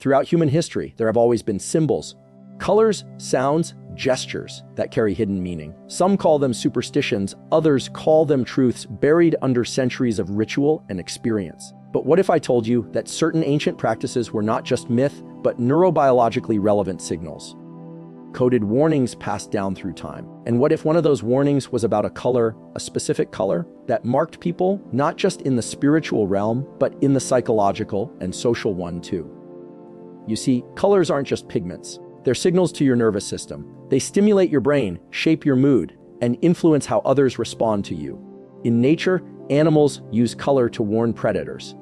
Throughout human history, there have always been symbols, colors, sounds, gestures that carry hidden meaning. Some call them superstitions, others call them truths buried under centuries of ritual and experience. But what if I told you that certain ancient practices were not just myth, but neurobiologically relevant signals? Coded warnings passed down through time. And what if one of those warnings was about a color, a specific color, that marked people not just in the spiritual realm, but in the psychological and social one too? You see, colors aren't just pigments. They're signals to your nervous system. They stimulate your brain, shape your mood, and influence how others respond to you. In nature, animals use color to warn predators.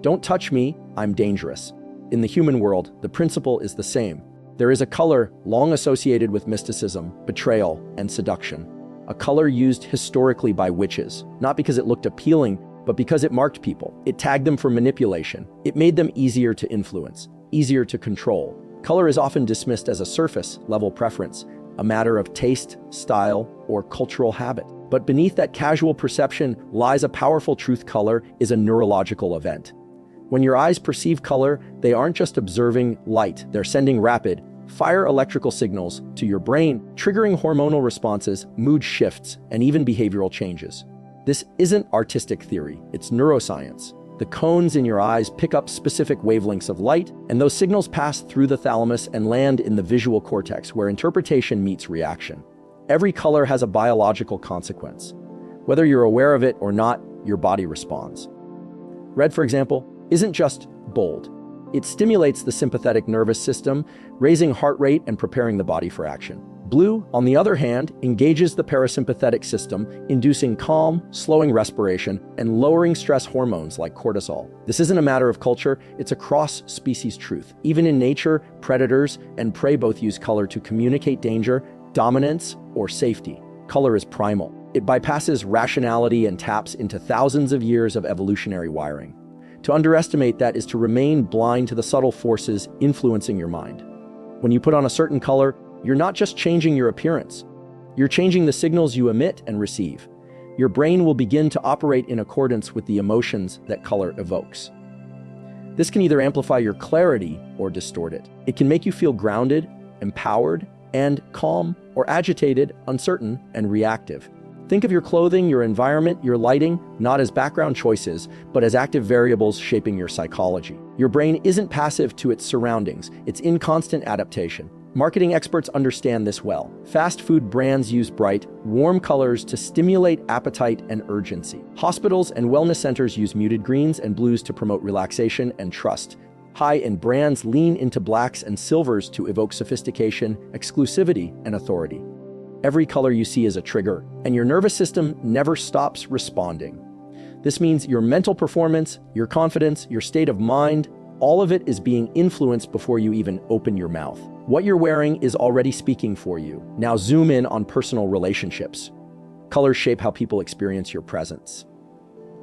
Don't touch me, I'm dangerous. In the human world, the principle is the same. There is a color long associated with mysticism, betrayal, and seduction. A color used historically by witches, not because it looked appealing, but because it marked people. It tagged them for manipulation. It made them easier to influence, easier to control. Color is often dismissed as a surface-level preference, a matter of taste, style, or cultural habit. But beneath that casual perception lies a powerful truth. Color is a neurological event. When your eyes perceive color, they aren't just observing light, they're sending rapid, fire electrical signals to your brain, triggering hormonal responses, mood shifts, and even behavioral changes. This isn't artistic theory, it's neuroscience. The cones in your eyes pick up specific wavelengths of light, and those signals pass through the thalamus and land in the visual cortex, where interpretation meets reaction. Every color has a biological consequence. Whether you're aware of it or not, your body responds. Red, for example, isn't just bold. It stimulates the sympathetic nervous system, raising heart rate and preparing the body for action. Blue, on the other hand, engages the parasympathetic system, inducing calm, slowing respiration, and lowering stress hormones like cortisol. This isn't a matter of culture, it's a cross-species truth. Even in nature, predators and prey both use color to communicate danger, dominance, or safety. Color is primal. It bypasses rationality and taps into thousands of years of evolutionary wiring. To underestimate that is to remain blind to the subtle forces influencing your mind. When you put on a certain color, you're not just changing your appearance. You're changing the signals you emit and receive. Your brain will begin to operate in accordance with the emotions that color evokes. This can either amplify your clarity or distort it. It can make you feel grounded, empowered, and calm, or agitated, uncertain, and reactive. Think of your clothing, your environment, your lighting, not as background choices, but as active variables shaping your psychology. Your brain isn't passive to its surroundings, it's in constant adaptation. Marketing experts understand this well. Fast food brands use bright, warm colors to stimulate appetite and urgency. Hospitals and wellness centers use muted greens and blues to promote relaxation and trust. High-end brands lean into blacks and silvers to evoke sophistication, exclusivity, and authority. Every color you see is a trigger, and your nervous system never stops responding. This means your mental performance, your confidence, your state of mind, all of it is being influenced before you even open your mouth. What you're wearing is already speaking for you. Now zoom in on personal relationships. Colors shape how people experience your presence.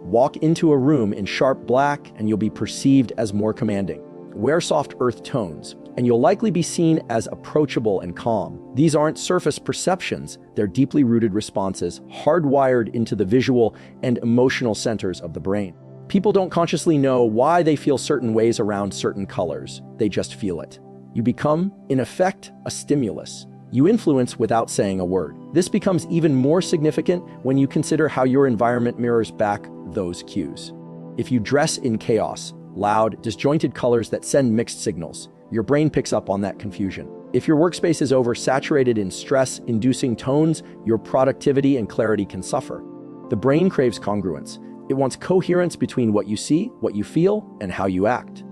Walk into a room in sharp black, and you'll be perceived as more commanding. Wear soft earth tones, and you'll likely be seen as approachable and calm. These aren't surface perceptions, they're deeply rooted responses, hardwired into the visual and emotional centers of the brain. People don't consciously know why they feel certain ways around certain colors, they just feel it. You become, in effect, a stimulus. You influence without saying a word. This becomes even more significant when you consider how your environment mirrors back those cues. If you dress in chaos, loud, disjointed colors that send mixed signals, your brain picks up on that confusion. If your workspace is oversaturated in stress-inducing tones, your productivity and clarity can suffer. The brain craves congruence. It wants coherence between what you see, what you feel, and how you act.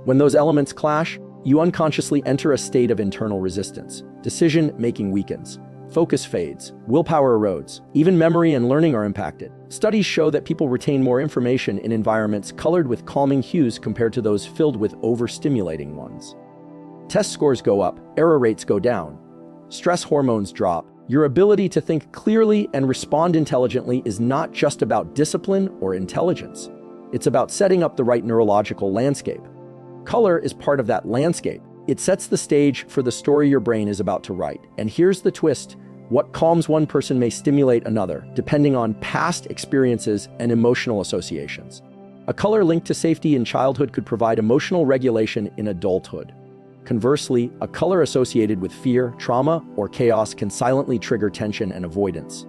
When those elements clash, you unconsciously enter a state of internal resistance. Decision-making weakens. Focus fades. Willpower erodes. Even memory and learning are impacted. Studies show that people retain more information in environments colored with calming hues compared to those filled with overstimulating ones. Test scores go up, error rates go down. Stress hormones drop. Your ability to think clearly and respond intelligently is not just about discipline or intelligence. It's about setting up the right neurological landscape. Color is part of that landscape. It sets the stage for the story your brain is about to write. And here's the twist. What calms one person may stimulate another, depending on past experiences and emotional associations. A color linked to safety in childhood could provide emotional regulation in adulthood. Conversely, a color associated with fear, trauma, or chaos can silently trigger tension and avoidance.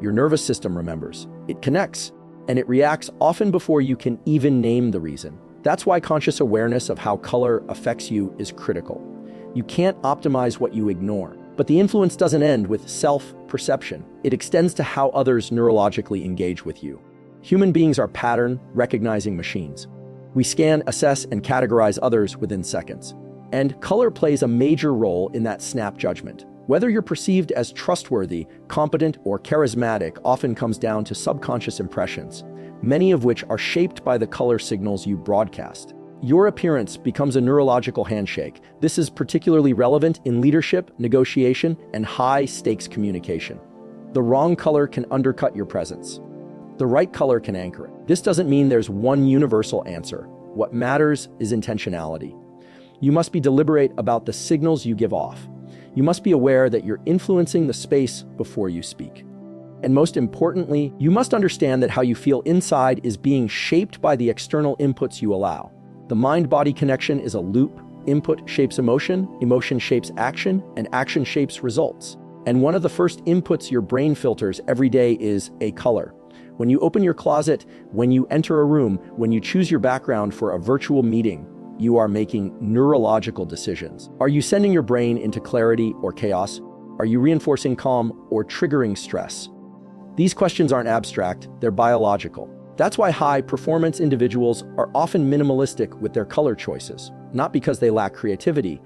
Your nervous system remembers, it connects, and it reacts often before you can even name the reason. That's why conscious awareness of how color affects you is critical. You can't optimize what you ignore. But the influence doesn't end with self-perception. It extends to how others neurologically engage with you. Human beings are pattern-recognizing machines. We scan, assess, and categorize others within seconds. And color plays a major role in that snap judgment. Whether you're perceived as trustworthy, competent, or charismatic often comes down to subconscious impressions, many of which are shaped by the color signals you broadcast. Your appearance becomes a neurological handshake. This is particularly relevant in leadership, negotiation, and high-stakes communication. The wrong color can undercut your presence. The right color can anchor it. This doesn't mean there's one universal answer. What matters is intentionality. You must be deliberate about the signals you give off. You must be aware that you're influencing the space before you speak. And most importantly, you must understand that how you feel inside is being shaped by the external inputs you allow. The mind-body connection is a loop. Input shapes emotion, emotion shapes action, and action shapes results. And one of the first inputs your brain filters every day is a color. When you open your closet, when you enter a room, when you choose your background for a virtual meeting, you are making neurological decisions. Are you sending your brain into clarity or chaos? Are you reinforcing calm or triggering stress? These questions aren't abstract, they're biological. That's why high-performance individuals are often minimalistic with their color choices, not because they lack creativity,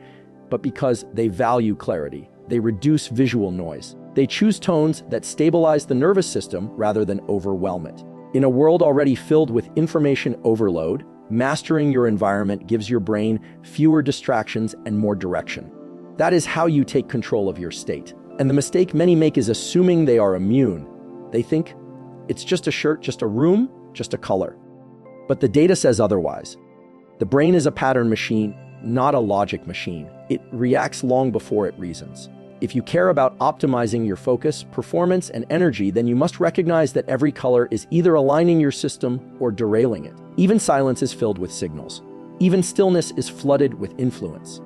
but because they value clarity. They reduce visual noise. They choose tones that stabilize the nervous system rather than overwhelm it. In a world already filled with information overload, mastering your environment gives your brain fewer distractions and more direction. That is how you take control of your state. And the mistake many make is assuming they are immune. They think, it's just a shirt, just a room, just a color. But the data says otherwise. The brain is a pattern machine, not a logic machine. It reacts long before it reasons. If you care about optimizing your focus, performance, and energy, then you must recognize that every color is either aligning your system or derailing it. Even silence is filled with signals. Even stillness is flooded with influence.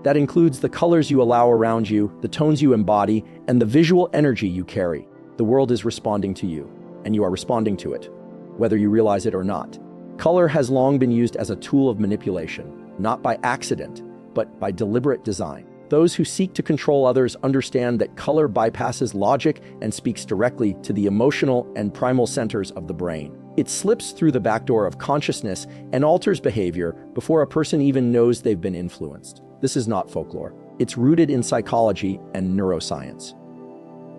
That includes the colors you allow around you, the tones you embody, and the visual energy you carry. The world is responding to you, and you are responding to it, whether you realize it or not. Color has long been used as a tool of manipulation, not by accident, but by deliberate design. Those who seek to control others understand that color bypasses logic and speaks directly to the emotional and primal centers of the brain. It slips through the back door of consciousness and alters behavior before a person even knows they've been influenced. This is not folklore. It's rooted in psychology and neuroscience.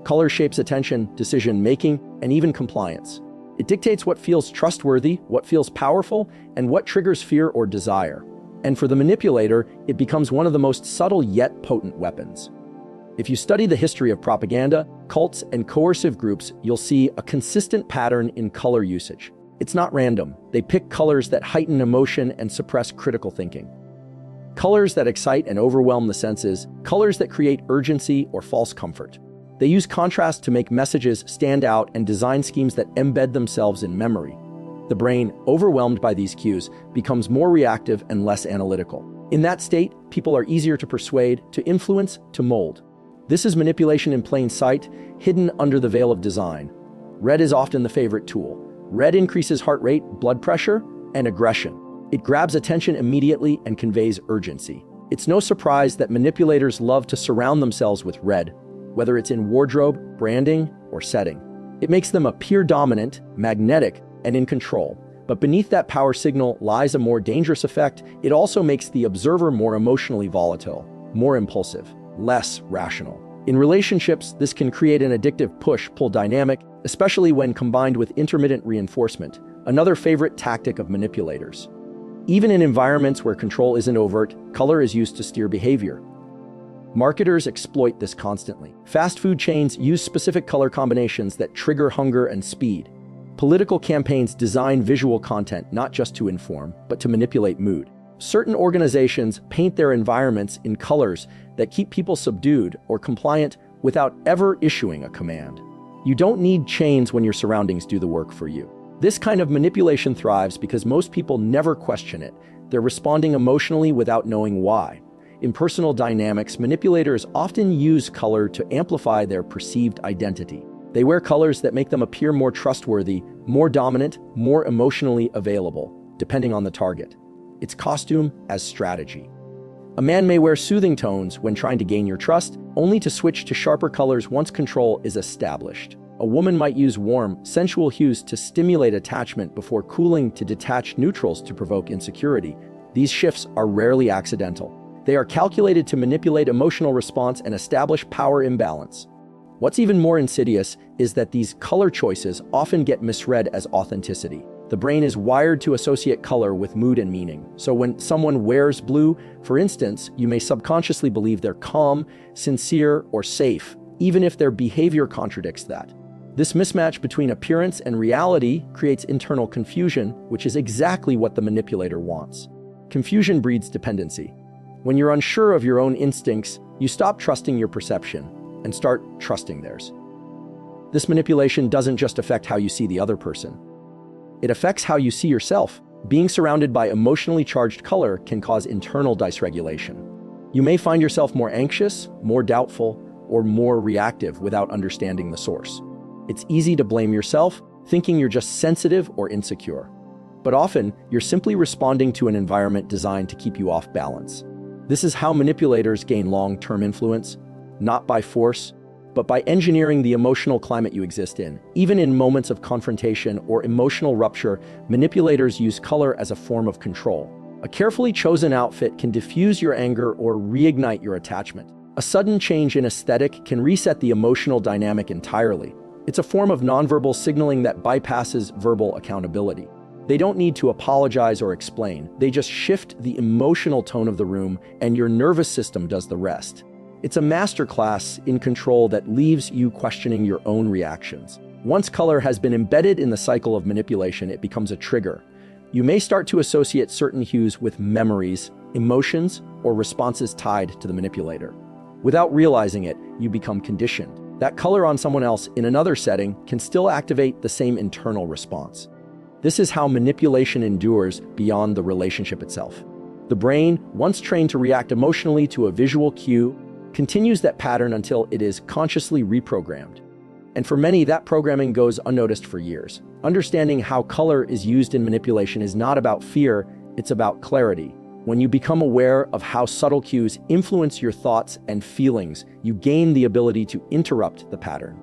Color shapes attention, decision-making, and even compliance. It dictates what feels trustworthy, what feels powerful, and what triggers fear or desire. And for the manipulator, it becomes one of the most subtle yet potent weapons. If you study the history of propaganda, cults, and coercive groups, you'll see a consistent pattern in color usage. It's not random. They pick colors that heighten emotion and suppress critical thinking. Colors that excite and overwhelm the senses, colors that create urgency or false comfort. They use contrast to make messages stand out and design schemes that embed themselves in memory. The brain, overwhelmed by these cues, becomes more reactive and less analytical. In that state, people are easier to persuade, to influence, to mold. This is manipulation in plain sight, hidden under the veil of design. Red is often the favorite tool. Red increases heart rate, blood pressure, and aggression. It grabs attention immediately and conveys urgency. It's no surprise that manipulators love to surround themselves with red, whether it's in wardrobe, branding, or setting. It makes them appear dominant, magnetic, and in control. But beneath that power signal lies a more dangerous effect. It also makes the observer more emotionally volatile, more impulsive, less rational. In relationships, this can create an addictive push-pull dynamic, especially when combined with intermittent reinforcement, another favorite tactic of manipulators. Even in environments where control isn't overt, color is used to steer behavior. Marketers exploit this constantly. Fast food chains use specific color combinations that trigger hunger and speed. Political campaigns design visual content not just to inform, but to manipulate mood. Certain organizations paint their environments in colors that keep people subdued or compliant without ever issuing a command. You don't need chains when your surroundings do the work for you. This kind of manipulation thrives because most people never question it. They're responding emotionally without knowing why. In personal dynamics, manipulators often use color to amplify their perceived identity. They wear colors that make them appear more trustworthy, more dominant, more emotionally available, depending on the target. It's costume as strategy. A man may wear soothing tones when trying to gain your trust, only to switch to sharper colors once control is established. A woman might use warm, sensual hues to stimulate attachment before cooling to detach neutrals to provoke insecurity. These shifts are rarely accidental. They are calculated to manipulate emotional response and establish power imbalance. What's even more insidious is that these color choices often get misread as authenticity. The brain is wired to associate color with mood and meaning. So when someone wears blue, for instance, you may subconsciously believe they're calm, sincere, or safe, even if their behavior contradicts that. This mismatch between appearance and reality creates internal confusion, which is exactly what the manipulator wants. Confusion breeds dependency. When you're unsure of your own instincts, you stop trusting your perception and start trusting theirs. This manipulation doesn't just affect how you see the other person. It affects how you see yourself. Being surrounded by emotionally charged color can cause internal dysregulation. You may find yourself more anxious, more doubtful, or more reactive without understanding the source. It's easy to blame yourself, thinking you're just sensitive or insecure. But often, you're simply responding to an environment designed to keep you off balance. This is how manipulators gain long-term influence, not by force, but by engineering the emotional climate you exist in. Even in moments of confrontation or emotional rupture, manipulators use color as a form of control. A carefully chosen outfit can diffuse your anger or reignite your attachment. A sudden change in aesthetic can reset the emotional dynamic entirely. It's a form of nonverbal signaling that bypasses verbal accountability. They don't need to apologize or explain. They just shift the emotional tone of the room, and your nervous system does the rest. It's a masterclass in control that leaves you questioning your own reactions. Once color has been embedded in the cycle of manipulation, it becomes a trigger. You may start to associate certain hues with memories, emotions, or responses tied to the manipulator. Without realizing it, you become conditioned. That color on someone else in another setting can still activate the same internal response. This is how manipulation endures beyond the relationship itself. The brain, once trained to react emotionally to a visual cue, continues that pattern until it is consciously reprogrammed. And for many, that programming goes unnoticed for years. Understanding how color is used in manipulation is not about fear, it's about clarity. When you become aware of how subtle cues influence your thoughts and feelings, you gain the ability to interrupt the pattern.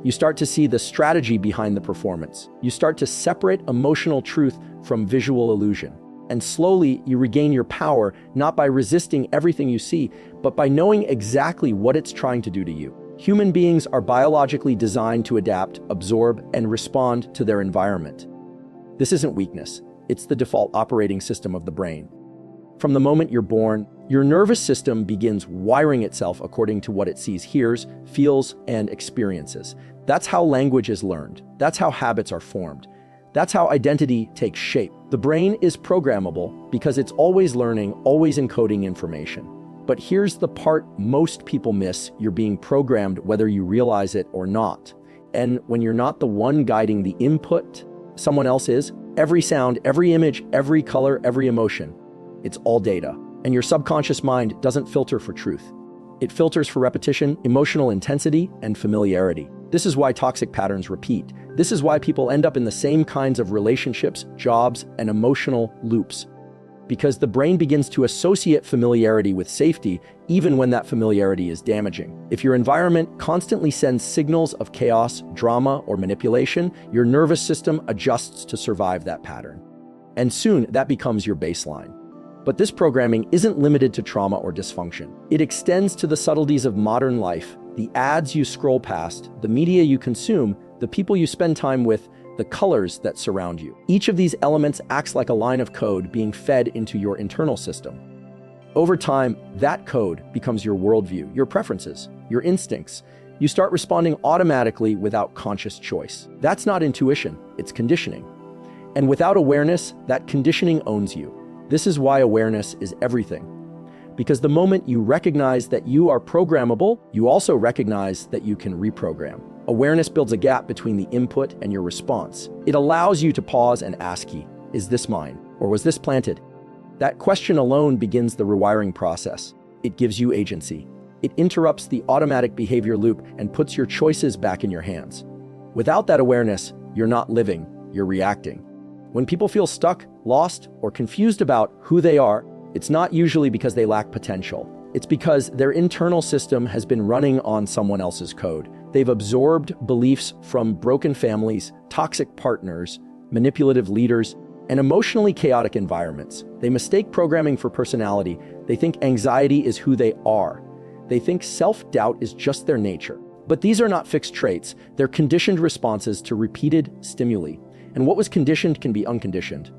You start to see the strategy behind the performance. You start to separate emotional truth from visual illusion. And slowly, you regain your power, not by resisting everything you see, but by knowing exactly what it's trying to do to you. Human beings are biologically designed to adapt, absorb, and respond to their environment. This isn't weakness. It's the default operating system of the brain. From the moment you're born, your nervous system begins wiring itself according to what it sees, hears, feels, and experiences. That's how language is learned. That's how habits are formed. That's how identity takes shape. The brain is programmable because it's always learning, always encoding information. But here's the part most people miss: you're being programmed whether you realize it or not. And when you're not the one guiding the input, someone else is. Every sound, every image, every color, every emotion. It's all data. And your subconscious mind doesn't filter for truth. It filters for repetition, emotional intensity, and familiarity. This is why toxic patterns repeat. This is why people end up in the same kinds of relationships, jobs, and emotional loops. Because the brain begins to associate familiarity with safety, even when that familiarity is damaging. If your environment constantly sends signals of chaos, drama, or manipulation, your nervous system adjusts to survive that pattern. And soon, that becomes your baseline. But this programming isn't limited to trauma or dysfunction. It extends to the subtleties of modern life, the ads you scroll past, the media you consume, the people you spend time with, the colors that surround you. Each of these elements acts like a line of code being fed into your internal system. Over time, that code becomes your worldview, your preferences, your instincts. You start responding automatically without conscious choice. That's not intuition, it's conditioning. And without awareness, that conditioning owns you. This is why awareness is everything. Because the moment you recognize that you are programmable, you also recognize that you can reprogram. Awareness builds a gap between the input and your response. It allows you to pause and ask, is this mine, or was this planted? That question alone begins the rewiring process. It gives you agency. It interrupts the automatic behavior loop and puts your choices back in your hands. Without that awareness, you're not living, you're reacting. When people feel stuck, lost, or confused about who they are, it's not usually because they lack potential. It's because their internal system has been running on someone else's code. They've absorbed beliefs from broken families, toxic partners, manipulative leaders, and emotionally chaotic environments. They mistake programming for personality. They think anxiety is who they are. They think self-doubt is just their nature. But these are not fixed traits. They're conditioned responses to repeated stimuli. And what was conditioned can be unconditioned.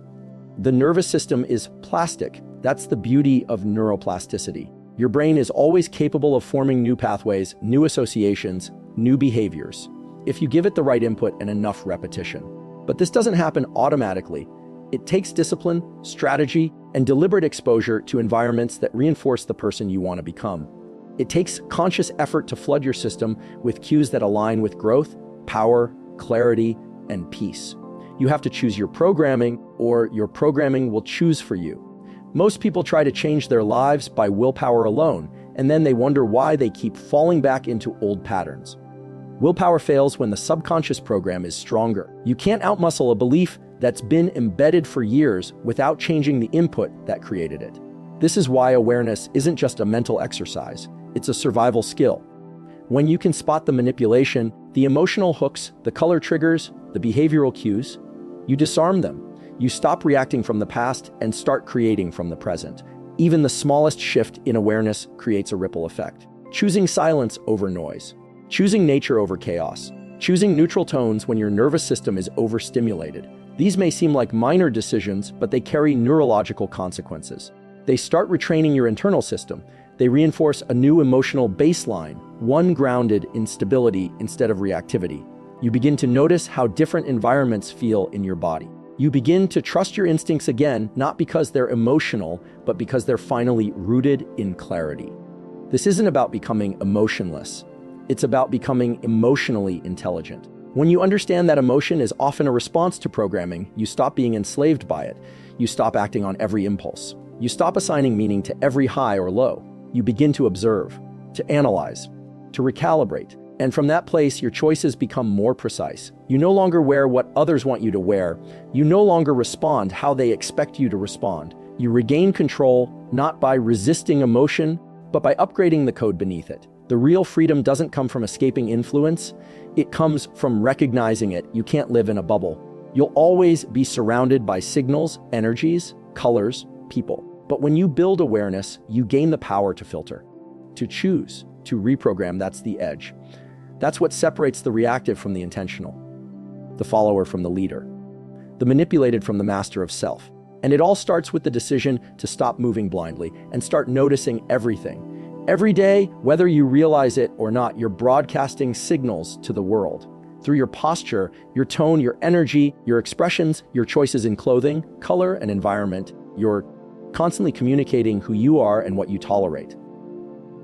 The nervous system is plastic. That's the beauty of neuroplasticity. Your brain is always capable of forming new pathways, new associations, new behaviors, if you give it the right input and enough repetition. But this doesn't happen automatically. It takes discipline, strategy, and deliberate exposure to environments that reinforce the person you want to become. It takes conscious effort to flood your system with cues that align with growth, power, clarity, and peace. You have to choose your programming, or your programming will choose for you. Most people try to change their lives by willpower alone, and then they wonder why they keep falling back into old patterns. Willpower fails when the subconscious program is stronger. You can't outmuscle a belief that's been embedded for years without changing the input that created it. This is why awareness isn't just a mental exercise, it's a survival skill. When you can spot the manipulation, the emotional hooks, the color triggers, the behavioral cues, you disarm them. You stop reacting from the past and start creating from the present. Even the smallest shift in awareness creates a ripple effect. Choosing silence over noise. Choosing nature over chaos. Choosing neutral tones when your nervous system is overstimulated. These may seem like minor decisions, but they carry neurological consequences. They start retraining your internal system. They reinforce a new emotional baseline, one grounded in stability instead of reactivity. You begin to notice how different environments feel in your body. You begin to trust your instincts again, not because they're emotional, but because they're finally rooted in clarity. This isn't about becoming emotionless. It's about becoming emotionally intelligent. When you understand that emotion is often a response to programming, you stop being enslaved by it. You stop acting on every impulse. You stop assigning meaning to every high or low. You begin to observe, to analyze, to recalibrate. And from that place, your choices become more precise. You no longer wear what others want you to wear. You no longer respond how they expect you to respond. You regain control, not by resisting emotion, but by upgrading the code beneath it. The real freedom doesn't come from escaping influence. It comes from recognizing it. You can't live in a bubble. You'll always be surrounded by signals, energies, colors, people. But when you build awareness, you gain the power to filter, to choose, to reprogram. That's the edge. That's what separates the reactive from the intentional, the follower from the leader, the manipulated from the master of self. And it all starts with the decision to stop moving blindly and start noticing everything. Every day, whether you realize it or not, you're broadcasting signals to the world. Through your posture, your tone, your energy, your expressions, your choices in clothing, color, and environment, you're constantly communicating who you are and what you tolerate.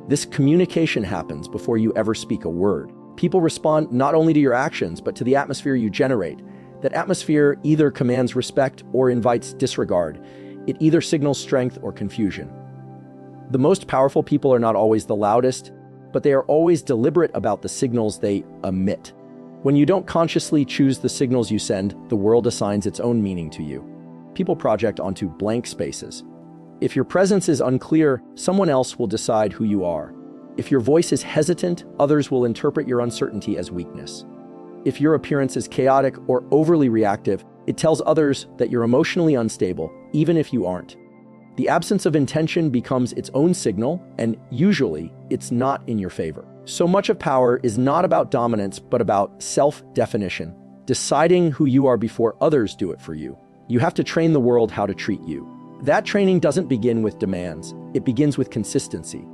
This communication happens before you ever speak a word. People respond not only to your actions, but to the atmosphere you generate. That atmosphere either commands respect or invites disregard. It either signals strength or confusion. The most powerful people are not always the loudest, but they are always deliberate about the signals they emit. When you don't consciously choose the signals you send, the world assigns its own meaning to you. People project onto blank spaces. If your presence is unclear, someone else will decide who you are. If your voice is hesitant, others will interpret your uncertainty as weakness. If your appearance is chaotic or overly reactive, it tells others that you're emotionally unstable, even if you aren't. The absence of intention becomes its own signal, and usually, it's not in your favor. So much of power is not about dominance, but about self-definition, deciding who you are before others do it for you. You have to train the world how to treat you. That training doesn't begin with demands. It begins with consistency.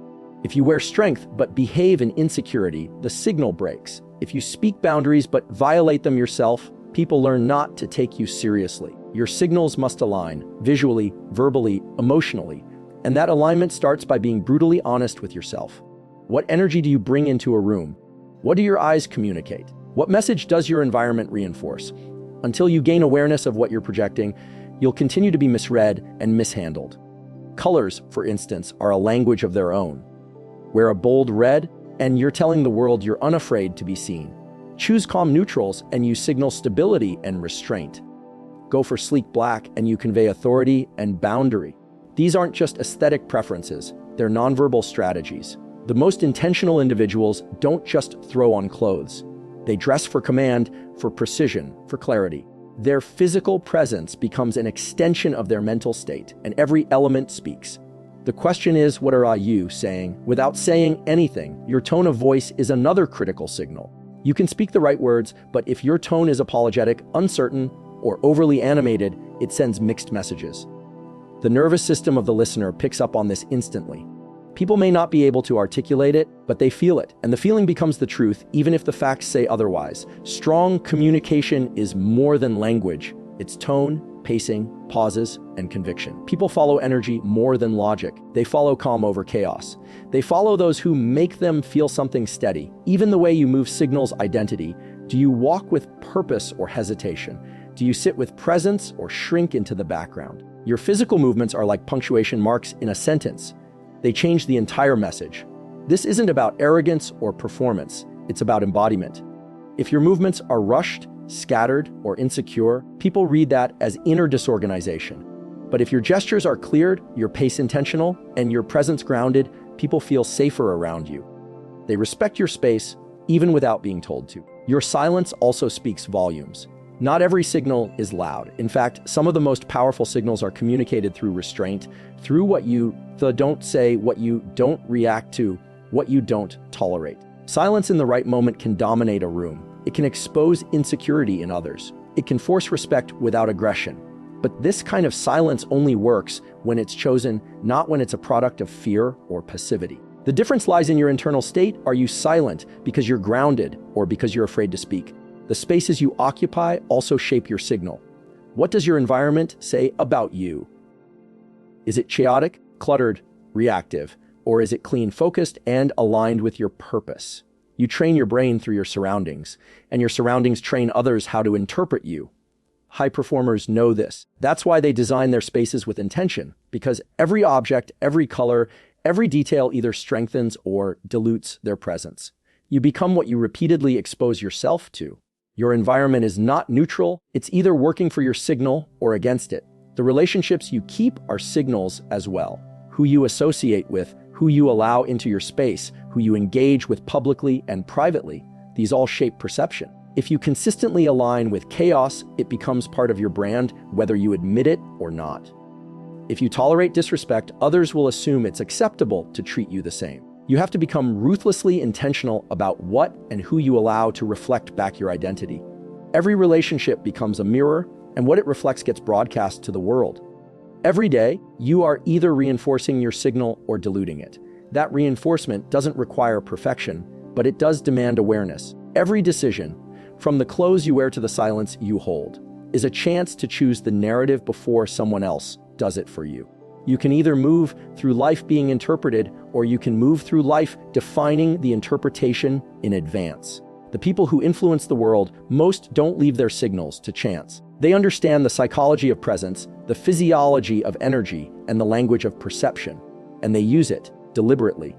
If you wear strength but behave in insecurity, the signal breaks. If you speak boundaries but violate them yourself, people learn not to take you seriously. Your signals must align, visually, verbally, emotionally. And that alignment starts by being brutally honest with yourself. What energy do you bring into a room? What do your eyes communicate? What message does your environment reinforce? Until you gain awareness of what you're projecting, you'll continue to be misread and mishandled. Colors, for instance, are a language of their own. Wear a bold red, and you're telling the world you're unafraid to be seen. Choose calm neutrals, and you signal stability and restraint. Go for sleek black, and you convey authority and boundary. These aren't just aesthetic preferences, they're nonverbal strategies. The most intentional individuals don't just throw on clothes. They dress for command, for precision, for clarity. Their physical presence becomes an extension of their mental state, and every element speaks. The question is, what are you saying? Without saying anything, your tone of voice is another critical signal. You can speak the right words, but if your tone is apologetic, uncertain, or overly animated, it sends mixed messages. The nervous system of the listener picks up on this instantly. People may not be able to articulate it, but they feel it, and the feeling becomes the truth, even if the facts say otherwise. Strong communication is more than language. It's tone, pacing, pauses, and conviction. People follow energy more than logic. They follow calm over chaos. They follow those who make them feel something steady. Even the way you move signals identity. Do you walk with purpose or hesitation? Do you sit with presence or shrink into the background? Your physical movements are like punctuation marks in a sentence. They change the entire message. This isn't about arrogance or performance. It's about embodiment. If your movements are rushed, scattered, or insecure, people read that as inner disorganization. But if your gestures are cleared, your pace intentional, and your presence grounded, people feel safer around you. They respect your space, even without being told to. Your silence also speaks volumes. Not every signal is loud. In fact, some of the most powerful signals are communicated through restraint, through what you don't say, what you don't react to, what you don't tolerate. Silence in the right moment can dominate a room. It can expose insecurity in others. It can force respect without aggression. But this kind of silence only works when it's chosen, not when it's a product of fear or passivity. The difference lies in your internal state. Are you silent because you're grounded or because you're afraid to speak? The spaces you occupy also shape your signal. What does your environment say about you? Is it chaotic, cluttered, reactive, or is it clean, focused, and aligned with your purpose? You train your brain through your surroundings, and your surroundings train others how to interpret you. High performers know this. That's why they design their spaces with intention, because every object, every color, every detail either strengthens or dilutes their presence. You become what you repeatedly expose yourself to. Your environment is not neutral. It's either working for your signal or against it. The relationships you keep are signals as well. Who you associate with, who you allow into your space, who you engage with publicly and privately, these all shape perception. If you consistently align with chaos, it becomes part of your brand, whether you admit it or not. If you tolerate disrespect, others will assume it's acceptable to treat you the same. You have to become ruthlessly intentional about what and who you allow to reflect back your identity. Every relationship becomes a mirror, and what it reflects gets broadcast to the world. Every day, you are either reinforcing your signal or diluting it. That reinforcement doesn't require perfection, but it does demand awareness. Every decision, from the clothes you wear to the silence you hold, is a chance to choose the narrative before someone else does it for you. You can either move through life being interpreted, or you can move through life defining the interpretation in advance. The people who influence the world most don't leave their signals to chance. They understand the psychology of presence, the physiology of energy, and the language of perception, and they use it deliberately.